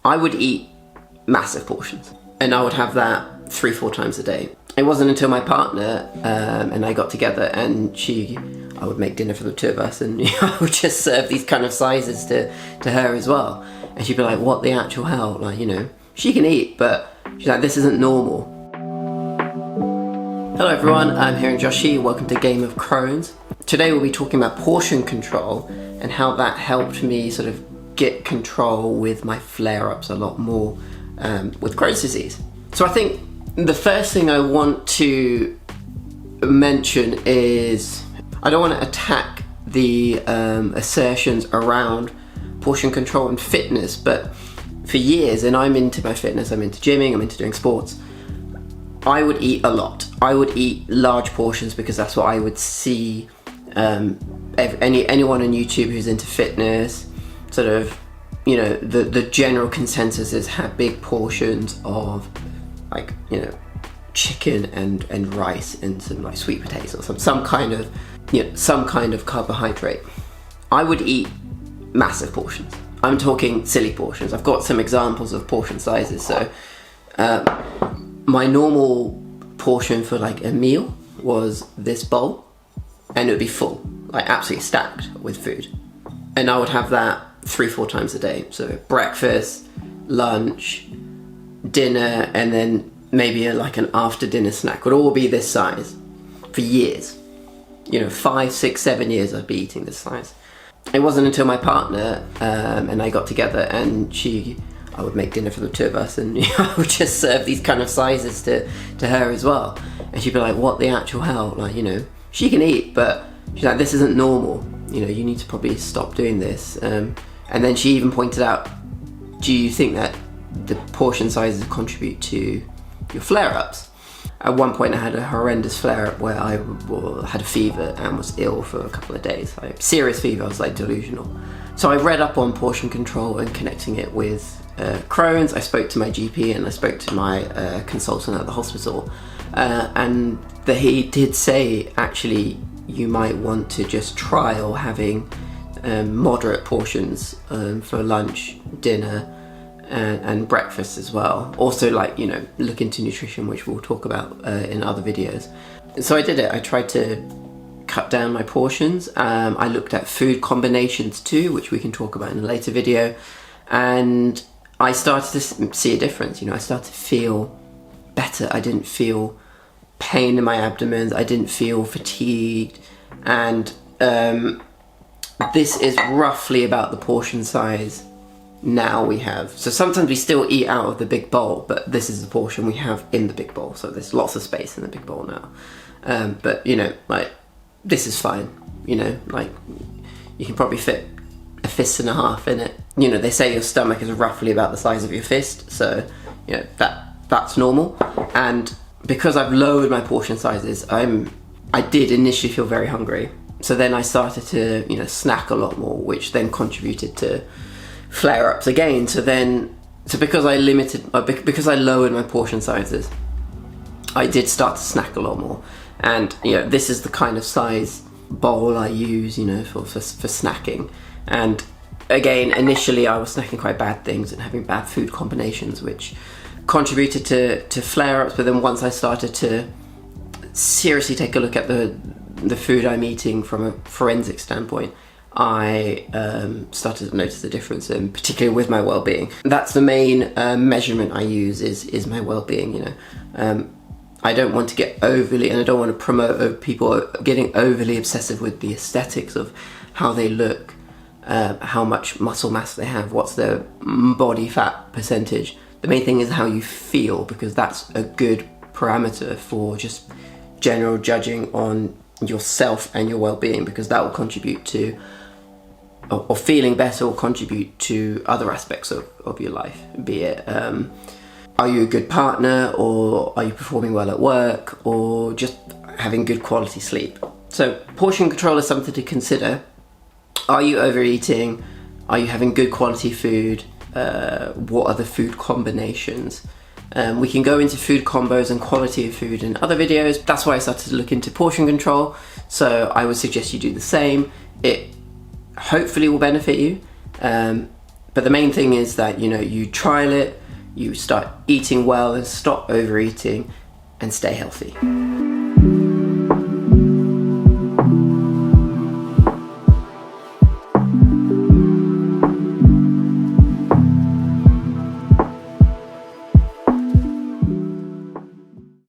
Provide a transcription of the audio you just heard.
I would eat massive portions, and I would have that 3-4 times a day. It wasn't until my partner and I got together, and I would make dinner for the two of us, and I would just serve these kind of sizes to her as well. And she'd be like, what the actual hell? Like, she can eat, but she's like, this isn't normal. Hello everyone, I'm here in Joshi. Welcome to Game of Crohn's. Today we'll be talking about portion control and how that helped me sort of get control with my flare-ups a lot more with Crohn's disease. So I think the first thing I want to mention is I don't want to attack the assertions around portion control and fitness, but for years, and I'm into my fitness, I'm into gymming, I'm into doing sports, I would eat a lot. I would eat large portions because that's what I would see anyone on YouTube who's into fitness, sort of, the general consensus is have big portions of like, chicken and rice and some like sweet potatoes or some kind of carbohydrate. I would eat massive portions. I'm talking silly portions. I've got some examples of portion sizes. So my normal portion for like a meal was this bowl, and it would be full, like absolutely stacked with food. And I would have that 3-4 times a day. So breakfast, lunch, dinner, and then maybe like an after dinner snack would all be this size for years. 5, 6, 7 years I'd be eating this size. It wasn't until my partner and I got together, and I would make dinner for the two of us, and I would just serve these kind of sizes to her as well. And she'd be like, what the actual hell? Like, she can eat, but she's like, this isn't normal. You need to probably stop doing this. And then she even pointed out, do you think that the portion sizes contribute to your flare-ups? At one point I had a horrendous flare-up where I had a fever and was ill for a couple of days. Like serious fever, I was like delusional. So I read up on portion control and connecting it with Crohn's. I spoke to my GP and I spoke to my consultant at the hospital, and he did say, actually, you might want to just trial having moderate portions for lunch, dinner, and breakfast as well. Also, like, look into nutrition, which we'll talk about in other videos. So I did it. I tried to cut down my portions. I looked at food combinations too, which we can talk about in a later video. And I started to see a difference. I started to feel better. I didn't feel pain in my abdomen. I didn't feel fatigued. And this is roughly about the portion size now we have. So sometimes we still eat out of the big bowl, but this is the portion we have in the big bowl. So there's lots of space in the big bowl now. But like, this is fine. Like, you can probably fit a fist and a half in it. They say your stomach is roughly about the size of your fist, so that's normal. And because I've lowered my portion sizes, I did initially feel very hungry. So then I started to snack a lot more, which then contributed to flare-ups again. So because I lowered my portion sizes, I did start to snack a lot more. And this is the kind of size bowl I use for snacking. And again, initially I was snacking quite bad things and having bad food combinations, which contributed to flare-ups. But then once I started to seriously take a look at the food I'm eating from a forensic standpoint, I started to notice the difference, and particularly with my well-being. That's the main measurement I use is my well-being. I don't want to get overly, and I don't want to promote people getting overly obsessive with the aesthetics of how they look, how much muscle mass they have, what's their body fat percentage. The main thing is how you feel, because that's a good parameter for just general judging on yourself and your well-being, because that will contribute to, or feeling better will contribute to other aspects of your life, be it are you a good partner, or are you performing well at work, or just having good quality sleep. So portion control is something to consider. Are you overeating? Are you having good quality food? What are the food combinations? We can go into food combos and quality of food in other videos. That's why I started to look into portion control. So I would suggest you do the same. It hopefully will benefit you. But the main thing is that, you trial it, you start eating well and stop overeating and stay healthy.